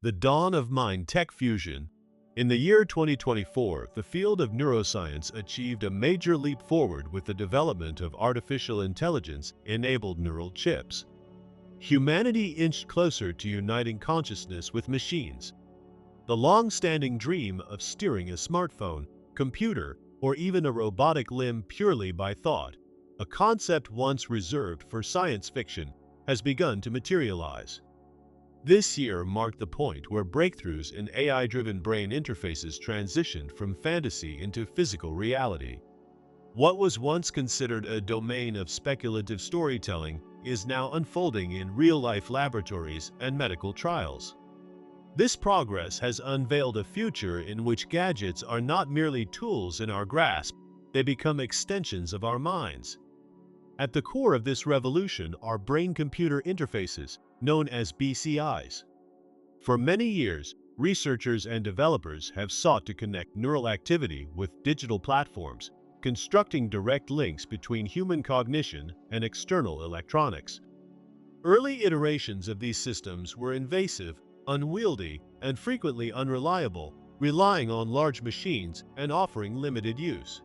The dawn of mind-tech fusion. In the year 2024, the field of neuroscience achieved a major leap forward with the development of artificial intelligence-enabled neural chips. Humanity inched closer to uniting consciousness with machines. The long-standing dream of steering a smartphone, computer, or even a robotic limb purely by thought, a concept once reserved for science fiction, has begun to materialize. This year marked the point where breakthroughs in AI-driven brain interfaces transitioned from fantasy into physical reality. What was once considered a domain of speculative storytelling is now unfolding in real-life laboratories and medical trials. This progress has unveiled a future in which gadgets are not merely tools in our grasp, they become extensions of our minds. At the core of this revolution are brain-computer interfaces, known as BCIs. For many years, researchers and developers have sought to connect neural activity with digital platforms, constructing direct links between human cognition and external electronics. Early iterations of these systems were invasive, unwieldy, and frequently unreliable, relying on large machines and offering limited use.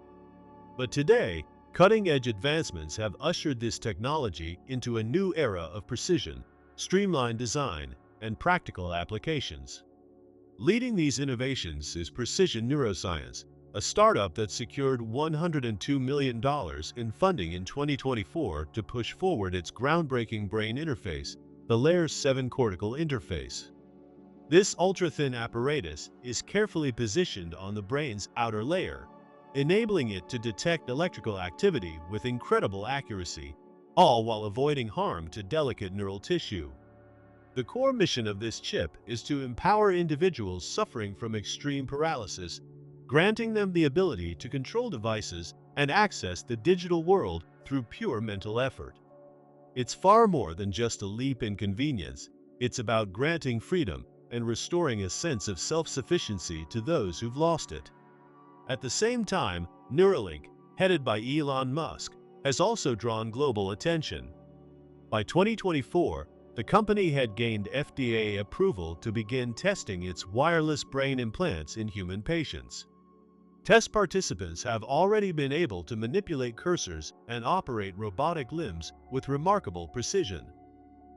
But today, cutting-edge advancements have ushered this technology into a new era of precision, streamlined design, and practical applications. Leading these innovations is Precision Neuroscience, a startup that secured $102 million in funding in 2024 to push forward its groundbreaking brain interface, the Layer 7 cortical interface. This ultra-thin apparatus is carefully positioned on the brain's outer layer, enabling it to detect electrical activity with incredible accuracy, all while avoiding harm to delicate neural tissue. The core mission of this chip is to empower individuals suffering from extreme paralysis, granting them the ability to control devices and access the digital world through pure mental effort. It's far more than just a leap in convenience, it's about granting freedom and restoring a sense of self-sufficiency to those who've lost it. At the same time, Neuralink, headed by Elon Musk, has also drawn global attention. By 2024, the company had gained FDA approval to begin testing its wireless brain implants in human patients. Test participants have already been able to manipulate cursors and operate robotic limbs with remarkable precision.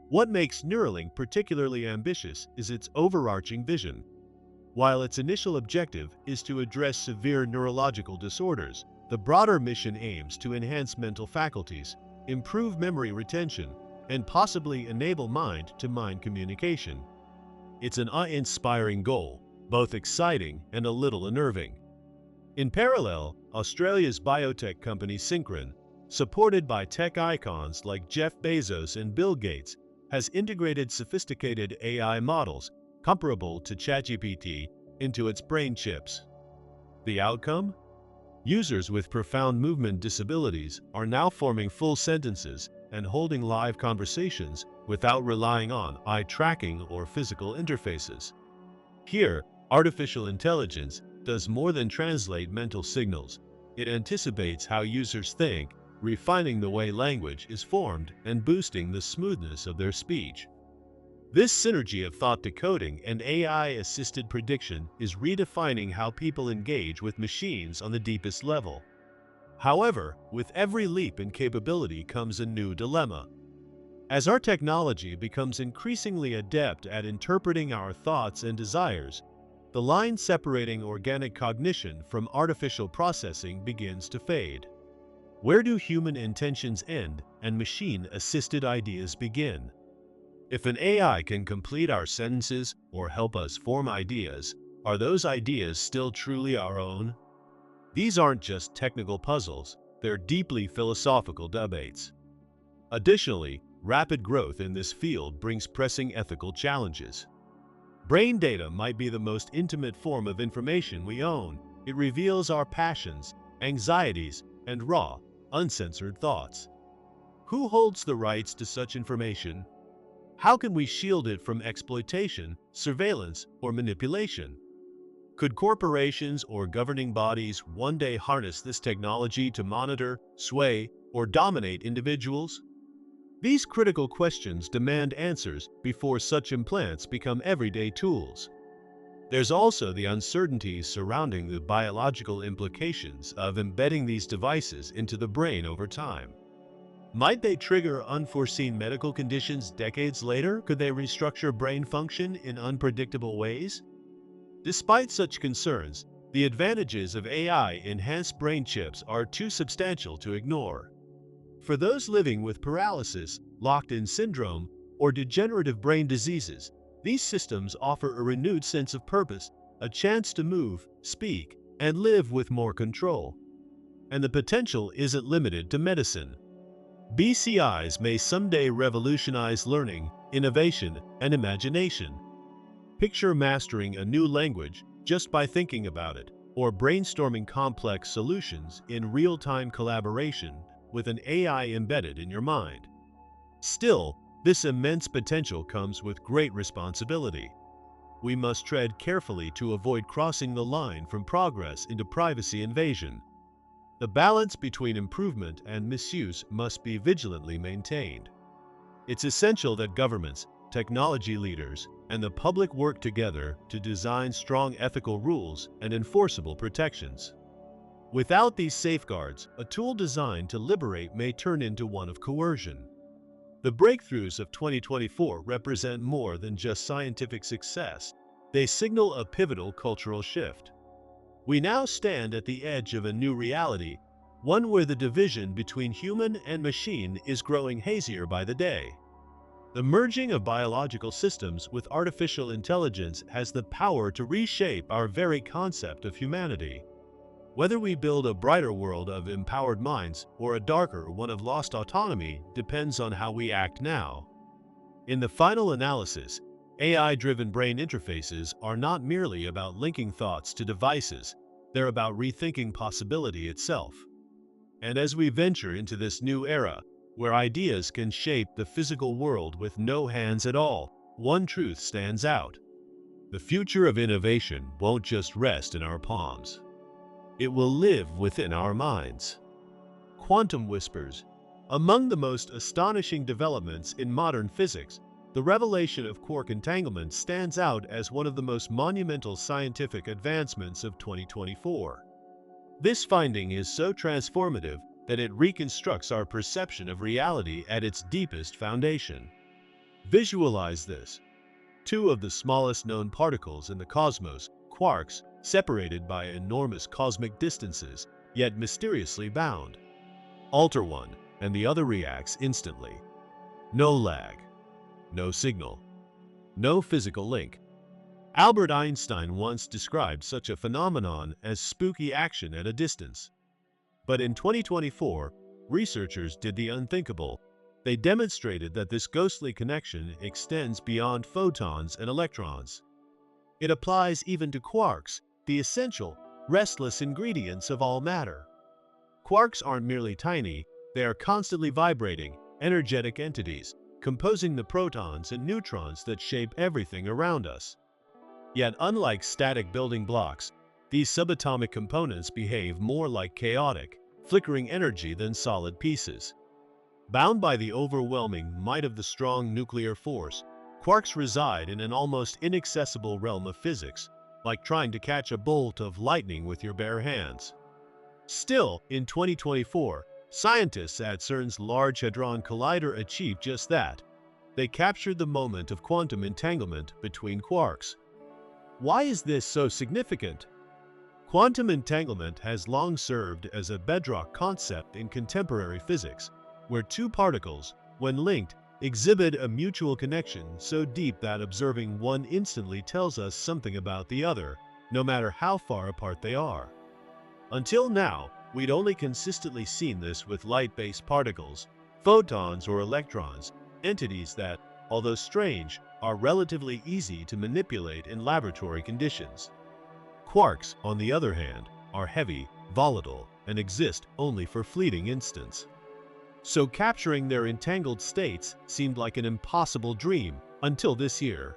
What makes Neuralink particularly ambitious is its overarching vision. While its initial objective is to address severe neurological disorders, the broader mission aims to enhance mental faculties, improve memory retention, and possibly enable mind-to-mind communication. It's an awe-inspiring goal, both exciting and a little unnerving. In parallel, Australia's biotech company Synchron, supported by tech icons like Jeff Bezos and Bill Gates, has integrated sophisticated AI models comparable to ChatGPT into its brain chips. The outcome? Users with profound movement disabilities are now forming full sentences and holding live conversations without relying on eye tracking or physical interfaces. Here, artificial intelligence does more than translate mental signals. It anticipates how users think, refining the way language is formed and boosting the smoothness of their speech. This synergy of thought decoding and AI-assisted prediction is redefining how people engage with machines on the deepest level. However, with every leap in capability comes a new dilemma. As our technology becomes increasingly adept at interpreting our thoughts and desires, the line separating organic cognition from artificial processing begins to fade. Where do human intentions end and machine-assisted ideas begin? If an AI can complete our sentences or help us form ideas, are those ideas still truly our own? These aren't just technical puzzles, they're deeply philosophical debates. Additionally, rapid growth in this field brings pressing ethical challenges. Brain data might be the most intimate form of information we own. It reveals our passions, anxieties, and raw, uncensored thoughts. Who holds the rights to such information? How can we shield it from exploitation, surveillance, or manipulation? Could corporations or governing bodies one day harness this technology to monitor, sway, or dominate individuals? These critical questions demand answers before such implants become everyday tools. There's also the uncertainties surrounding the biological implications of embedding these devices into the brain over time. Might they trigger unforeseen medical conditions decades later? Could they restructure brain function in unpredictable ways? Despite such concerns, the advantages of AI-enhanced brain chips are too substantial to ignore. For those living with paralysis, locked-in syndrome, or degenerative brain diseases, these systems offer a renewed sense of purpose, a chance to move, speak, and live with more control. And the potential isn't limited to medicine. BCIs may someday revolutionize learning, innovation, and imagination. Picture mastering a new language just by thinking about it, or brainstorming complex solutions in real-time collaboration with an AI embedded in your mind. Still, this immense potential comes with great responsibility. We must tread carefully to avoid crossing the line from progress into privacy invasion. The balance between improvement and misuse must be vigilantly maintained. It's essential that governments, technology leaders, and the public work together to design strong ethical rules and enforceable protections. Without these safeguards, a tool designed to liberate may turn into one of coercion. The breakthroughs of 2024 represent more than just scientific success. They signal a pivotal cultural shift. We now stand at the edge of a new reality, one where the division between human and machine is growing hazier by the day. The merging of biological systems with artificial intelligence has the power to reshape our very concept of humanity. Whether we build a brighter world of empowered minds or a darker one of lost autonomy depends on how we act now. In the final analysis, AI-driven brain interfaces are not merely about linking thoughts to devices, they're about rethinking possibility itself. And as we venture into this new era, where ideas can shape the physical world with no hands at all, one truth stands out. The future of innovation won't just rest in our palms. It will live within our minds. Quantum whispers. Among the most astonishing developments in modern physics, the revelation of quark entanglement stands out as one of the most monumental scientific advancements of 2024. This finding is so transformative that it reconstructs our perception of reality at its deepest foundation. Visualize this. Two of the smallest known particles in the cosmos, quarks, separated by enormous cosmic distances, yet mysteriously bound. Alter one, and the other reacts instantly. No lag, no signal, no physical link. Albert Einstein once described such a phenomenon as spooky action at a distance. But in 2024, researchers did the unthinkable. They demonstrated that this ghostly connection extends beyond photons and electrons. It applies even to quarks, the essential, restless ingredients of all matter. Quarks aren't merely tiny, they are constantly vibrating, energetic entities, composing the protons and neutrons that shape everything around us. Yet unlike static building blocks, these subatomic components behave more like chaotic, flickering energy than solid pieces. Bound by the overwhelming might of the strong nuclear force, quarks reside in an almost inaccessible realm of physics, like trying to catch a bolt of lightning with your bare hands. Still, in 2024, scientists at CERN's Large Hadron Collider achieved just that. They captured the moment of quantum entanglement between quarks. Why is this so significant? Quantum entanglement has long served as a bedrock concept in contemporary physics, where two particles, when linked, exhibit a mutual connection so deep that observing one instantly tells us something about the other, no matter how far apart they are. Until now, we'd only consistently seen this with light-based particles, photons or electrons, entities that, although strange, are relatively easy to manipulate in laboratory conditions. Quarks, on the other hand, are heavy, volatile, and exist only for fleeting instants. So capturing their entangled states seemed like an impossible dream until this year.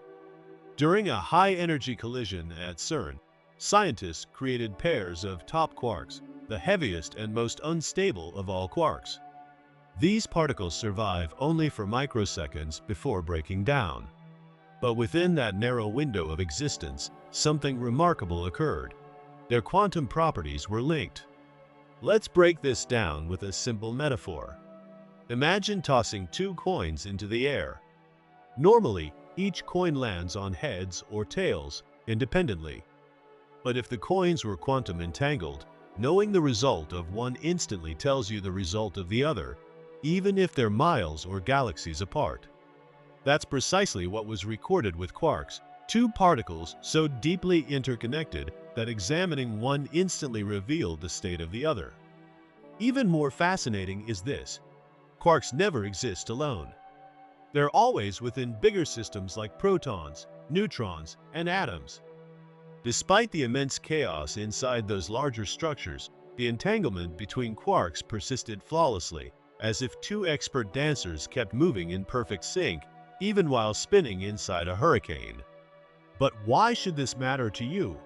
During a high-energy collision at CERN, scientists created pairs of top quarks, the heaviest and most unstable of all quarks. These particles survive only for microseconds before breaking down. But within that narrow window of existence, something remarkable occurred. Their quantum properties were linked. Let's break this down with a simple metaphor. Imagine tossing two coins into the air. Normally, each coin lands on heads or tails independently. But if the coins were quantum entangled, knowing the result of one instantly tells you the result of the other, even if they're miles or galaxies apart. That's precisely what was recorded with quarks, two particles so deeply interconnected that examining one instantly revealed the state of the other. Even more fascinating is this: quarks never exist alone. They're always within bigger systems like protons, neutrons, and atoms. Despite the immense chaos inside those larger structures, the entanglement between quarks persisted flawlessly, as if two expert dancers kept moving in perfect sync, even while spinning inside a hurricane. But why should this matter to you?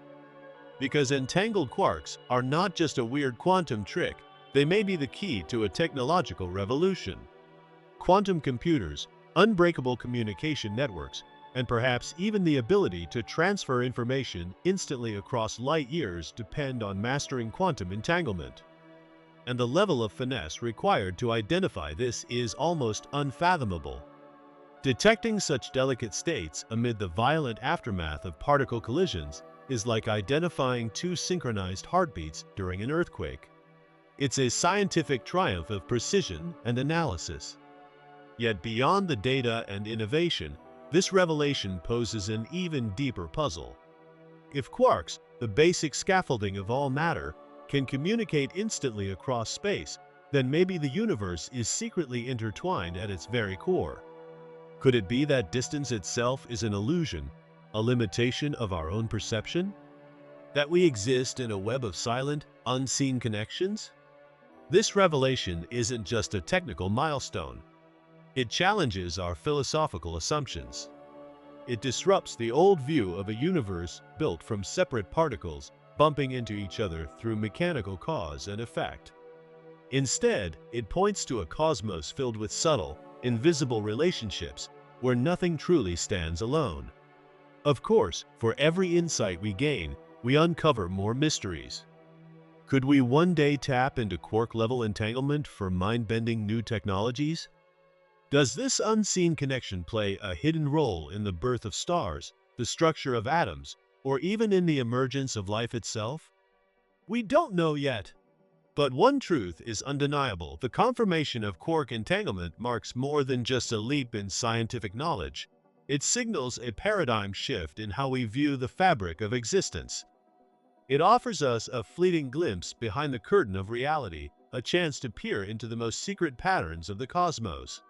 Because entangled quarks are not just a weird quantum trick, they may be the key to a technological revolution. Quantum computers, unbreakable communication networks, and perhaps even the ability to transfer information instantly across light years depend on mastering quantum entanglement. And the level of finesse required to identify this is almost unfathomable. Detecting such delicate states amid the violent aftermath of particle collisions is like identifying two synchronized heartbeats during an earthquake. It's a scientific triumph of precision and analysis. Yet beyond the data and innovation, this revelation poses an even deeper puzzle. If quarks, the basic scaffolding of all matter, can communicate instantly across space, then maybe the universe is secretly intertwined at its very core. Could it be that distance itself is an illusion, a limitation of our own perception? That we exist in a web of silent, unseen connections? This revelation isn't just a technical milestone. It challenges our philosophical assumptions. It disrupts the old view of a universe built from separate particles bumping into each other through mechanical cause and effect. Instead, it points to a cosmos filled with subtle, invisible relationships where nothing truly stands alone. Of course, for every insight we gain, we uncover more mysteries. Could we one day tap into quark-level entanglement for mind-bending new technologies? Does this unseen connection play a hidden role in the birth of stars, the structure of atoms, or even in the emergence of life itself? We don't know yet. But one truth is undeniable: the confirmation of quark entanglement marks more than just a leap in scientific knowledge. It signals a paradigm shift in how we view the fabric of existence. It offers us a fleeting glimpse behind the curtain of reality, a chance to peer into the most secret patterns of the cosmos.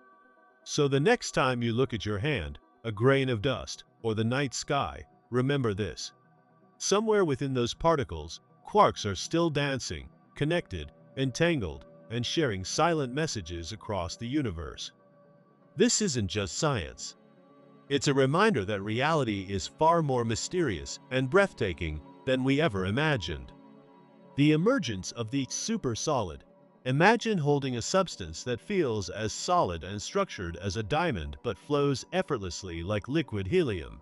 So the next time you look at your hand, a grain of dust, or the night sky, remember this: somewhere within those particles, quarks are still dancing, connected, entangled, and sharing silent messages across the universe. This isn't just science. It's a reminder that reality is far more mysterious and breathtaking than we ever imagined. The emergence of the supersolid. Imagine holding a substance that feels as solid and structured as a diamond but flows effortlessly like liquid helium.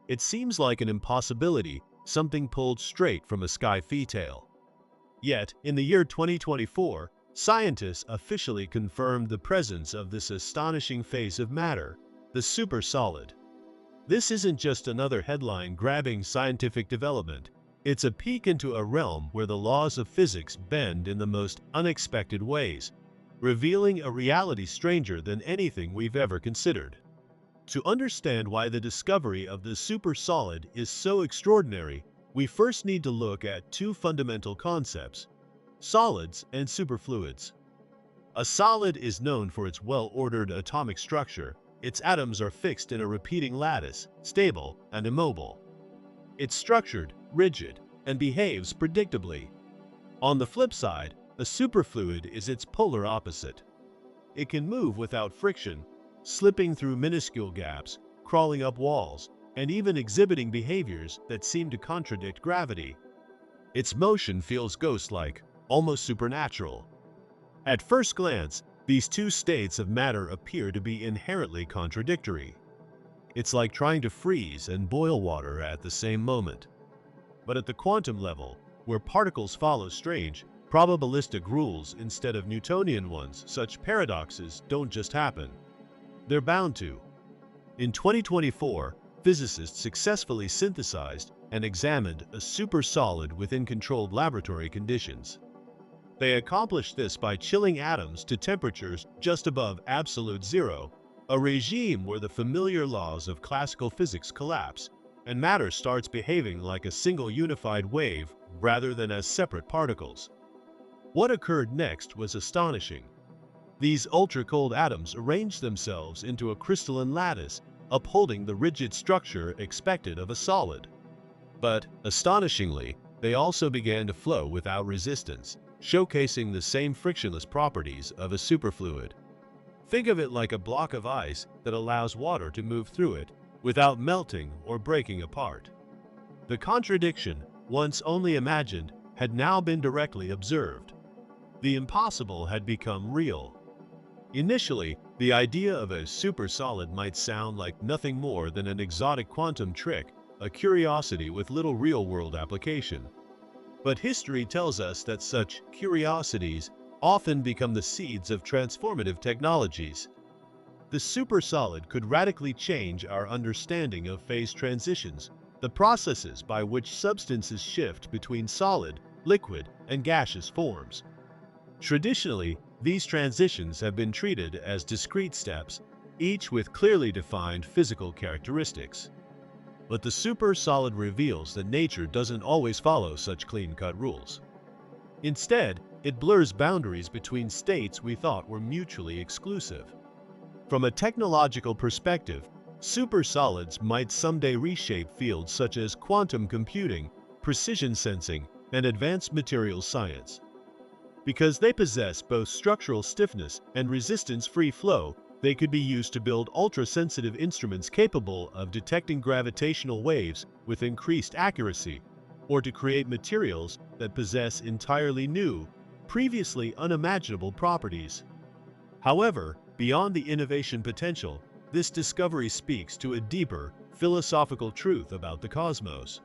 It seems like an impossibility, something pulled straight from a sci-fi tale. Yet, in the year 2024, scientists officially confirmed the presence of this astonishing phase of matter, the supersolid. This isn't just another headline-grabbing scientific development. It's a peek into a realm where the laws of physics bend in the most unexpected ways, revealing a reality stranger than anything we've ever considered. To understand why the discovery of the supersolid is so extraordinary, we first need to look at two fundamental concepts: solids and superfluids. A solid is known for its well-ordered atomic structure. Its atoms are fixed in a repeating lattice, stable and immobile. It's structured, rigid, and behaves predictably. On the flip side, a superfluid is its polar opposite. It can move without friction, slipping through minuscule gaps, crawling up walls, and even exhibiting behaviors that seem to contradict gravity. Its motion feels ghost-like, almost supernatural. At first glance, These two states of matter appear to be inherently contradictory. It's like trying to freeze and boil water at the same moment. But at the quantum level, where particles follow strange, probabilistic rules instead of Newtonian ones, such paradoxes don't just happen. They're bound to. In 2024, physicists successfully synthesized and examined a supersolid within controlled laboratory conditions. They accomplished this by chilling atoms to temperatures just above absolute zero, a regime where the familiar laws of classical physics collapse, and matter starts behaving like a single unified wave rather than as separate particles. What occurred next was astonishing. These ultra-cold atoms arranged themselves into a crystalline lattice, upholding the rigid structure expected of a solid. But, astonishingly, they also began to flow without resistance, showcasing the same frictionless properties of a superfluid. Think of it like a block of ice that allows water to move through it without melting or breaking apart. The contradiction, once only imagined, had now been directly observed. The impossible had become real. Initially, the idea of a supersolid might sound like nothing more than an exotic quantum trick, a curiosity with little real-world application. But history tells us that such curiosities often become the seeds of transformative technologies. The supersolid could radically change our understanding of phase transitions, the processes by which substances shift between solid, liquid, and gaseous forms. Traditionally, these transitions have been treated as discrete steps, each with clearly defined physical characteristics. But the supersolid reveals that nature doesn't always follow such clean-cut rules. Instead, it blurs boundaries between states we thought were mutually exclusive. From a technological perspective, supersolids might someday reshape fields such as quantum computing, precision sensing, and advanced materials science. Because they possess both structural stiffness and resistance-free flow, they could be used to build ultra-sensitive instruments capable of detecting gravitational waves with increased accuracy, or to create materials that possess entirely new, previously unimaginable properties. However, beyond the innovation potential, this discovery speaks to a deeper, philosophical truth about the cosmos.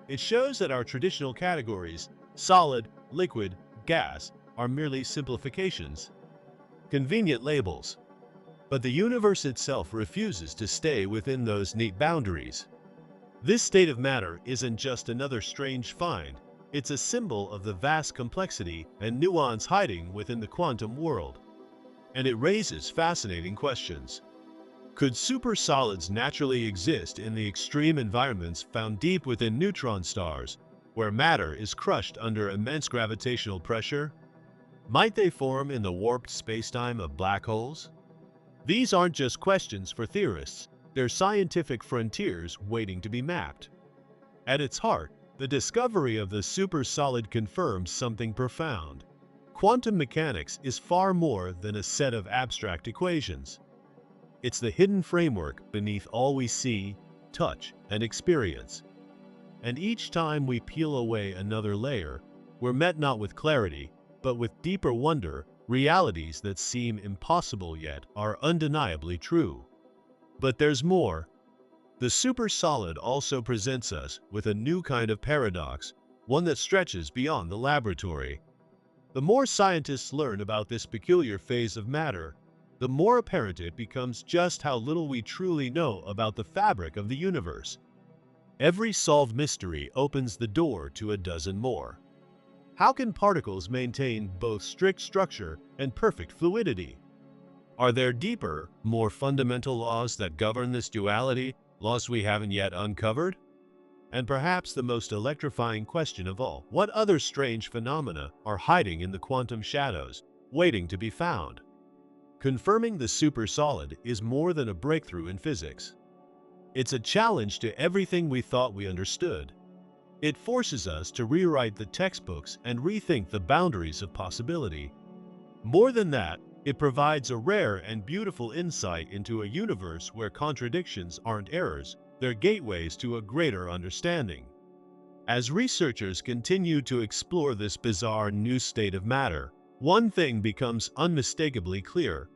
It shows that our traditional categories, solid, liquid, gas, are merely simplifications, convenient labels. But the universe itself refuses to stay within those neat boundaries. This state of matter isn't just another strange find, it's a symbol of the vast complexity and nuance hiding within the quantum world. And it raises fascinating questions. Could supersolids naturally exist in the extreme environments found deep within neutron stars, where matter is crushed under immense gravitational pressure? Might they form in the warped spacetime of black holes? These aren't just questions for theorists, they're scientific frontiers waiting to be mapped. At its heart, the discovery of the supersolid confirms something profound. Quantum mechanics is far more than a set of abstract equations. It's the hidden framework beneath all we see, touch, and experience. And each time we peel away another layer, we're met not with clarity, but with deeper wonder, realities that seem impossible yet are undeniably true. But there's more. The supersolid also presents us with a new kind of paradox, one that stretches beyond the laboratory. The more scientists learn about this peculiar phase of matter, the more apparent it becomes just how little we truly know about the fabric of the universe. Every solved mystery opens the door to a dozen more. How can particles maintain both strict structure and perfect fluidity? Are there deeper, more fundamental laws that govern this duality, laws we haven't yet uncovered? And perhaps the most electrifying question of all, what other strange phenomena are hiding in the quantum shadows, waiting to be found? Confirming the supersolid is more than a breakthrough in physics. It's a challenge to everything we thought we understood. It forces us to rewrite the textbooks and rethink the boundaries of possibility. More than that, it provides a rare and beautiful insight into a universe where contradictions aren't errors, they're gateways to a greater understanding. As researchers continue to explore this bizarre new state of matter, one thing becomes unmistakably clear.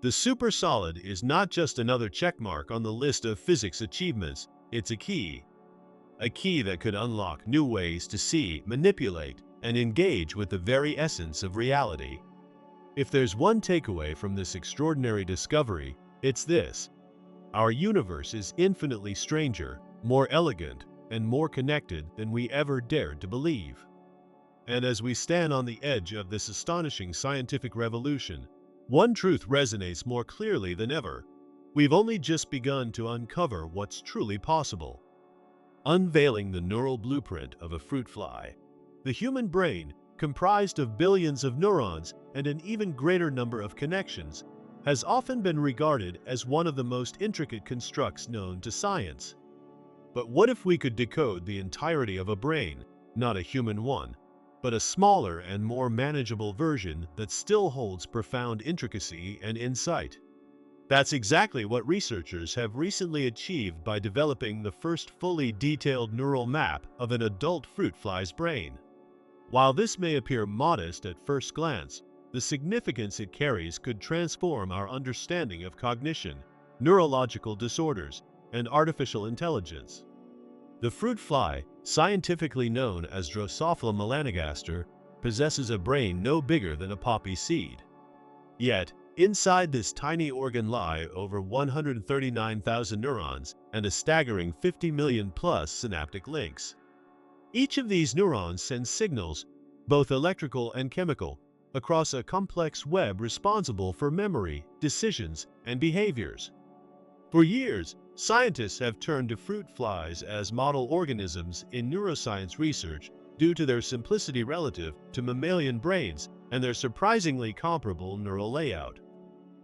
The Supersolid is not just another checkmark on the list of physics achievements, it's a key. A key that could unlock new ways to see, manipulate, and engage with the very essence of reality. If there's one takeaway from this extraordinary discovery, it's this: our universe is infinitely stranger, more elegant, and more connected than we ever dared to believe. And as we stand on the edge of this astonishing scientific revolution, one truth resonates more clearly than ever. We've only just begun to uncover what's truly possible. Unveiling the neural blueprint of a fruit fly. The human brain, comprised of billions of neurons and an even greater number of connections, has often been regarded as one of the most intricate constructs known to science. But what if we could decode the entirety of a brain, not a human one, but a smaller and more manageable version that still holds profound intricacy and insight? That's exactly what researchers have recently achieved by developing the first fully detailed neural map of an adult fruit fly's brain. While this may appear modest at first glance, the significance it carries could transform our understanding of cognition, neurological disorders, and artificial intelligence. The fruit fly, scientifically known as Drosophila melanogaster, possesses a brain no bigger than a poppy seed. Yet, inside this tiny organ lie over 139,000 neurons and a staggering 50 million plus synaptic links. Each of these neurons sends signals, both electrical and chemical, across a complex web responsible for memory, decisions, and behaviors. For years, scientists have turned to fruit flies as model organisms in neuroscience research due to their simplicity relative to mammalian brains and their surprisingly comparable neural layout.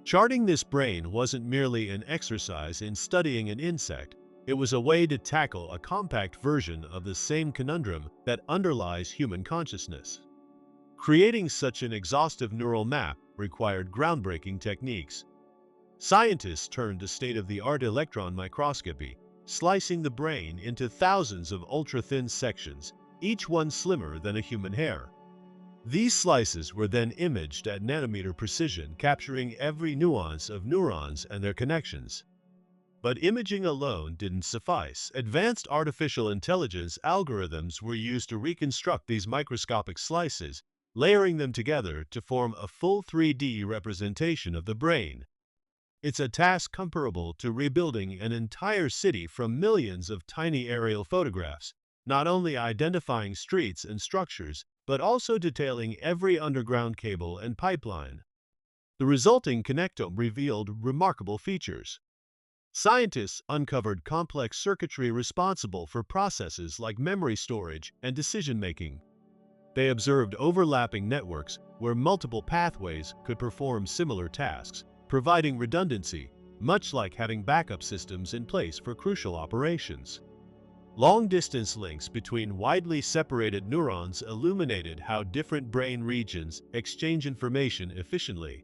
Charting this brain wasn't merely an exercise in studying an insect. It was a way to tackle a compact version of the same conundrum that underlies human consciousness. Creating such an exhaustive neural map required groundbreaking techniques. Scientists turned to state-of-the-art electron microscopy, slicing the brain into thousands of ultra-thin sections, each one slimmer than a human hair. These slices were then imaged at nanometer precision, capturing every nuance of neurons and their connections. But imaging alone didn't suffice. Advanced artificial intelligence algorithms were used to reconstruct these microscopic slices, layering them together to form a full 3D representation of the brain. It's a task comparable to rebuilding an entire city from millions of tiny aerial photographs, not only identifying streets and structures, but also detailing every underground cable and pipeline. The resulting connectome revealed remarkable features. Scientists uncovered complex circuitry responsible for processes like memory storage and decision-making. They observed overlapping networks where multiple pathways could perform similar tasks, providing redundancy, much like having backup systems in place for crucial operations. Long-distance links between widely separated neurons illuminated how different brain regions exchange information efficiently.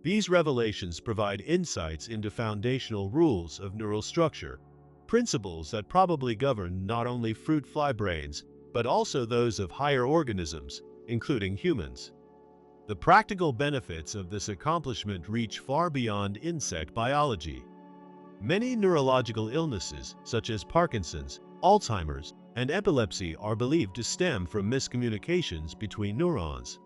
These revelations provide insights into foundational rules of neural structure, principles that probably govern not only fruit fly brains, but also those of higher organisms, including humans. The practical benefits of this accomplishment reach far beyond insect biology. Many neurological illnesses, such as Parkinson's, Alzheimer's, and epilepsy, are believed to stem from miscommunications between neurons.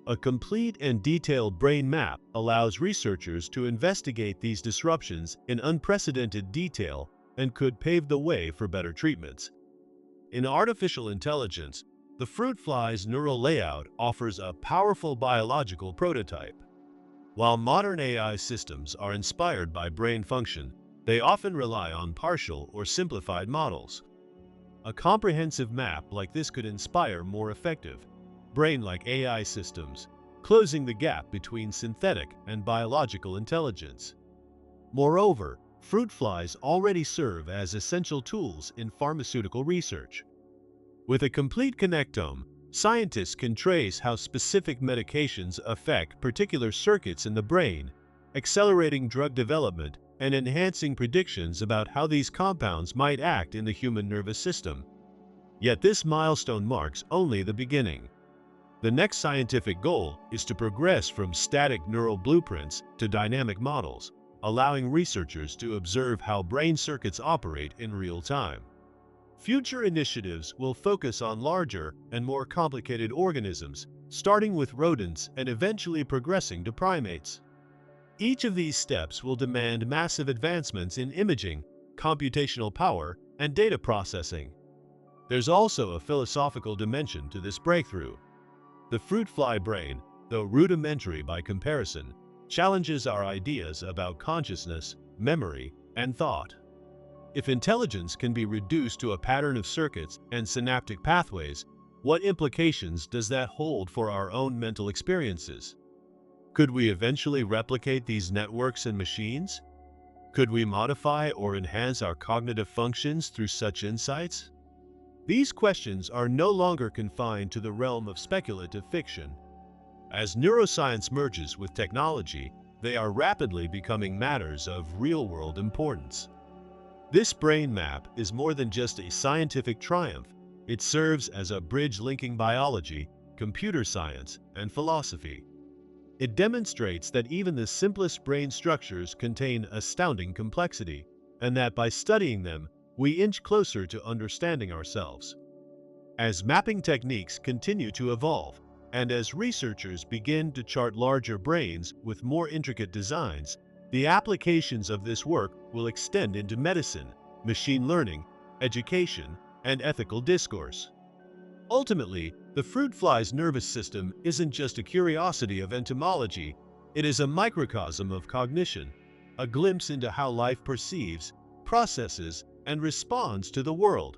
A complete and detailed brain map allows researchers to investigate these disruptions in unprecedented detail and could pave the way for better treatments. In artificial intelligence, the fruit fly's neural layout offers a powerful biological prototype. While modern AI systems are inspired by brain function, they often rely on partial or simplified models. A comprehensive map like this could inspire more effective, brain-like AI systems, closing the gap between synthetic and biological intelligence. Moreover, fruit flies already serve as essential tools in pharmaceutical research. With a complete connectome, scientists can trace how specific medications affect particular circuits in the brain, accelerating drug development and enhancing predictions about how these compounds might act in the human nervous system. Yet this milestone marks only the beginning. The next scientific goal is to progress from static neural blueprints to dynamic models, allowing researchers to observe how brain circuits operate in real time. Future initiatives will focus on larger and more complicated organisms, starting with rodents and eventually progressing to primates. Each of these steps will demand massive advancements in imaging, computational power, and data processing. There's also a philosophical dimension to this breakthrough. The fruit fly brain, though rudimentary by comparison, challenges our ideas about consciousness, memory, and thought. If intelligence can be reduced to a pattern of circuits and synaptic pathways, what implications does that hold for our own mental experiences? Could we eventually replicate these networks and machines? Could we modify or enhance our cognitive functions through such insights? These questions are no longer confined to the realm of speculative fiction. As neuroscience merges with technology, they are rapidly becoming matters of real-world importance. This brain map is more than just a scientific triumph. It serves as a bridge linking biology, computer science, and philosophy. It demonstrates that even the simplest brain structures contain astounding complexity, and that by studying them, we inch closer to understanding ourselves. As mapping techniques continue to evolve, and as researchers begin to chart larger brains with more intricate designs, the applications of this work will extend into medicine, machine learning, education, and ethical discourse. Ultimately, the fruit fly's nervous system isn't just a curiosity of entomology, it is a microcosm of cognition, a glimpse into how life perceives, processes, and responds to the world.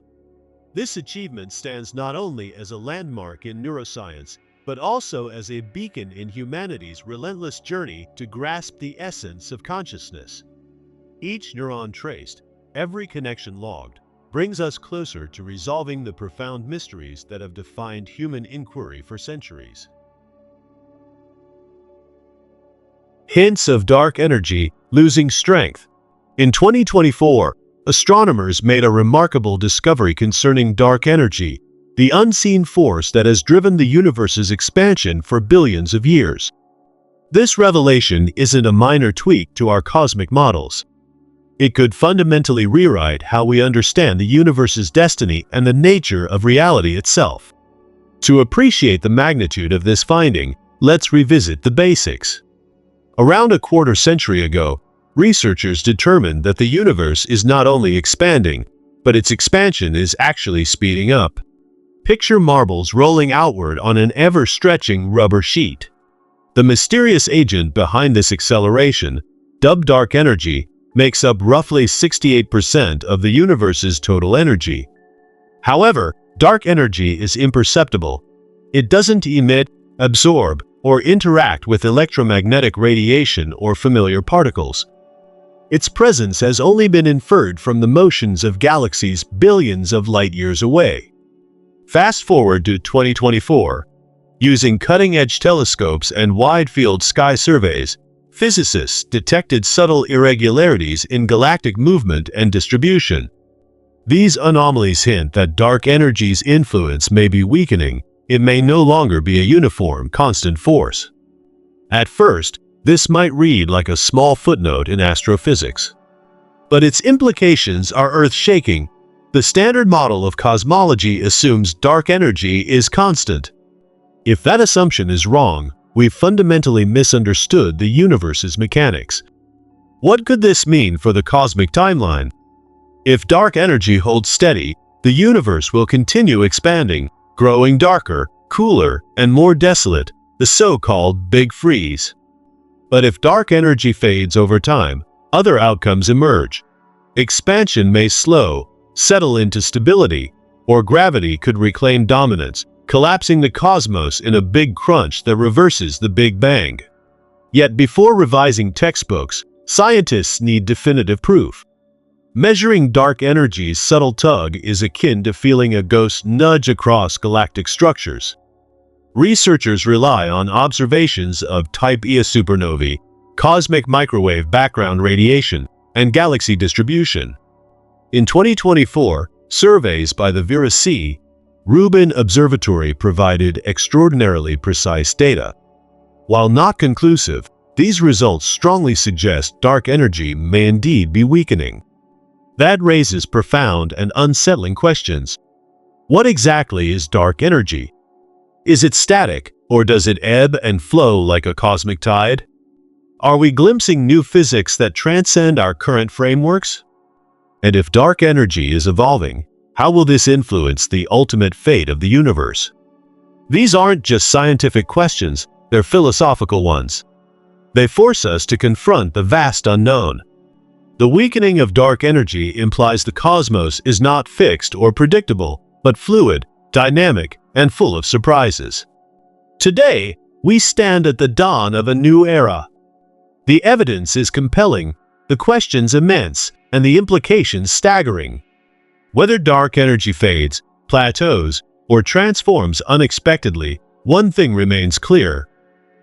This achievement stands not only as a landmark in neuroscience, but also as a beacon in humanity's relentless journey to grasp the essence of consciousness. Each neuron traced, every connection logged, brings us closer to resolving the profound mysteries that have defined human inquiry for centuries. Hints of dark energy losing strength. In 2024, astronomers made a remarkable discovery concerning dark energy, the unseen force that has driven the universe's expansion for billions of years. This revelation isn't a minor tweak to our cosmic models. It could fundamentally rewrite how we understand the universe's destiny and the nature of reality itself. To appreciate the magnitude of this finding, let's revisit the basics. Around a quarter century ago, researchers determined that the universe is not only expanding, but its expansion is actually speeding up. Picture marbles rolling outward on an ever-stretching rubber sheet. The mysterious agent behind this acceleration, dubbed dark energy, makes up roughly 68% of the universe's total energy. However, dark energy is imperceptible. It doesn't emit, absorb, or interact with electromagnetic radiation or familiar particles. Its presence has only been inferred from the motions of galaxies billions of light-years away. Fast forward to 2024. Using cutting-edge telescopes and wide-field sky surveys, physicists detected subtle irregularities in galactic movement and distribution. These anomalies hint that dark energy's influence may be weakening. It may no longer be a uniform, constant force. At first, this might read like a small footnote in astrophysics. But its implications are earth-shaking. The standard model of cosmology assumes dark energy is constant. If that assumption is wrong, we've fundamentally misunderstood the universe's mechanics. What could this mean for the cosmic timeline? If dark energy holds steady, the universe will continue expanding, growing darker, cooler, and more desolate, the so-called Big Freeze. But if dark energy fades over time, other outcomes emerge. Expansion may slow, settle into stability, or gravity could reclaim dominance, collapsing the cosmos in a big crunch that reverses the Big Bang. Yet before revising textbooks, scientists need definitive proof. Measuring dark energy's subtle tug is akin to feeling a ghost nudge across galactic structures. Researchers rely on observations of Type Ia supernovae, cosmic microwave background radiation, and galaxy distribution. In 2024, surveys by the Vera C. Rubin Observatory provided extraordinarily precise data. While not conclusive, these results strongly suggest dark energy may indeed be weakening. That raises profound and unsettling questions. What exactly is dark energy? Is it static, or does it ebb and flow like a cosmic tide? Are we glimpsing new physics that transcend our current frameworks? And if dark energy is evolving, how will this influence the ultimate fate of the universe? These aren't just scientific questions, they're philosophical ones. They force us to confront the vast unknown. The weakening of dark energy implies the cosmos is not fixed or predictable, but fluid, dynamic, and full of surprises. Today, we stand at the dawn of a new era. The evidence is compelling, the questions immense, and the implications staggering. Whether dark energy fades, plateaus, or transforms unexpectedly, one thing remains clear.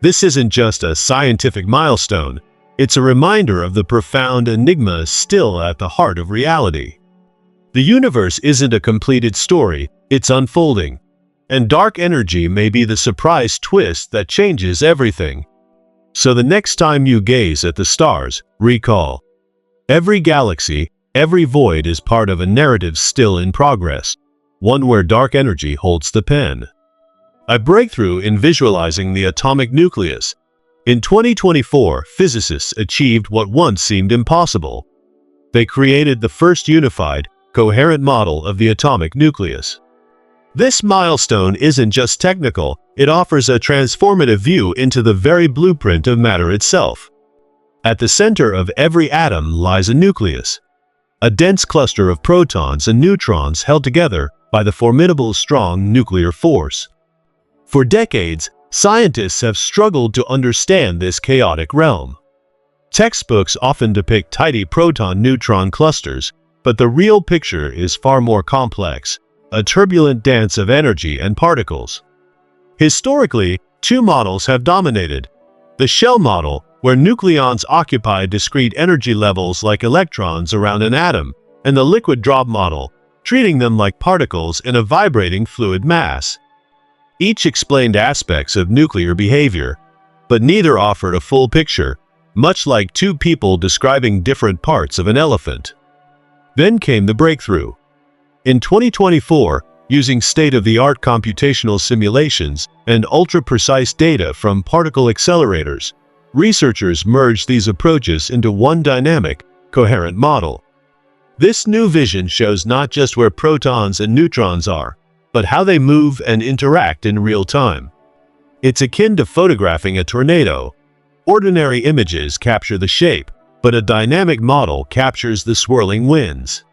This isn't just a scientific milestone, it's a reminder of the profound enigma still at the heart of reality. The universe isn't a completed story, it's unfolding. And dark energy may be the surprise twist that changes everything. So the next time you gaze at the stars, recall, every galaxy, every void is part of a narrative still in progress, one where dark energy holds the pen. A breakthrough in visualizing the atomic nucleus. In 2024, physicists achieved what once seemed impossible. They created the first unified, coherent model of the atomic nucleus. This milestone isn't just technical, it offers a transformative view into the very blueprint of matter itself. At the center of every atom lies a nucleus, a dense cluster of protons and neutrons held together by the formidable strong nuclear force. For decades, scientists have struggled to understand this chaotic realm. Textbooks often depict tidy proton-neutron clusters, but the real picture is far more complex, a turbulent dance of energy and particles. Historically, two models have dominated. The shell model, where nucleons occupy discrete energy levels like electrons around an atom, and the liquid drop model, treating them like particles in a vibrating fluid mass. Each explained aspects of nuclear behavior, but neither offered a full picture, much like two people describing different parts of an elephant. Then came the breakthrough. In 2024, using state-of-the-art computational simulations and ultra-precise data from particle accelerators, researchers merged these approaches into one dynamic, coherent model. This new vision shows not just where protons and neutrons are, but how they move and interact in real time. It's akin to photographing a tornado. Ordinary images capture the shape, but a dynamic model captures the swirling winds.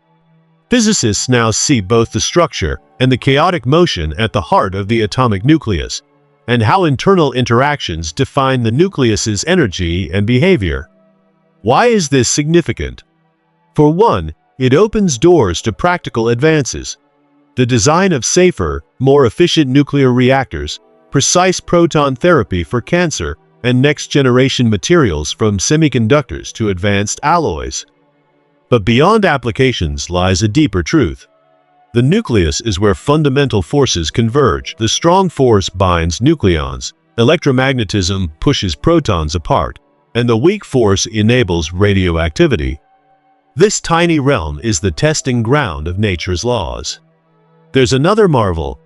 Physicists now see both the structure and the chaotic motion at the heart of the atomic nucleus, and how internal interactions define the nucleus's energy and behavior. Why is this significant? For one, it opens doors to practical advances. The design of safer, more efficient nuclear reactors, precise proton therapy for cancer, and next-generation materials from semiconductors to advanced alloys. But beyond applications lies a deeper truth. The nucleus is where fundamental forces converge. The strong force binds nucleons, electromagnetism pushes protons apart, and the weak force enables radioactivity. This tiny realm is the testing ground of nature's laws. There's another marvel.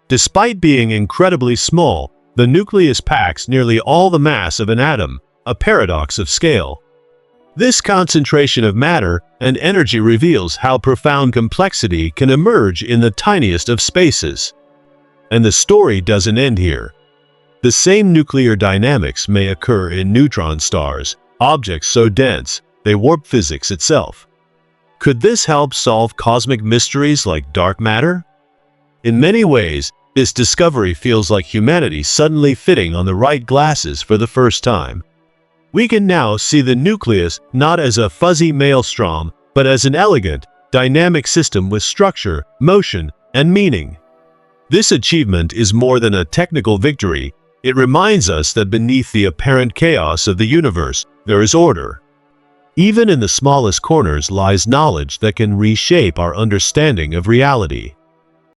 Despite being incredibly small, the nucleus packs nearly all the mass of an atom, a paradox of scale. This concentration of matter and energy reveals how profound complexity can emerge in the tiniest of spaces. And the story doesn't end here. The same nuclear dynamics may occur in neutron stars, objects so dense they warp physics itself. Could this help solve cosmic mysteries like dark matter? In many ways, this discovery feels like humanity suddenly fitting on the right glasses for the first time. We can now see the nucleus not as a fuzzy maelstrom, but as an elegant, dynamic system with structure, motion, and meaning. This achievement is more than a technical victory. It reminds us that beneath the apparent chaos of the universe, there is order. Even in the smallest corners lies knowledge that can reshape our understanding of reality.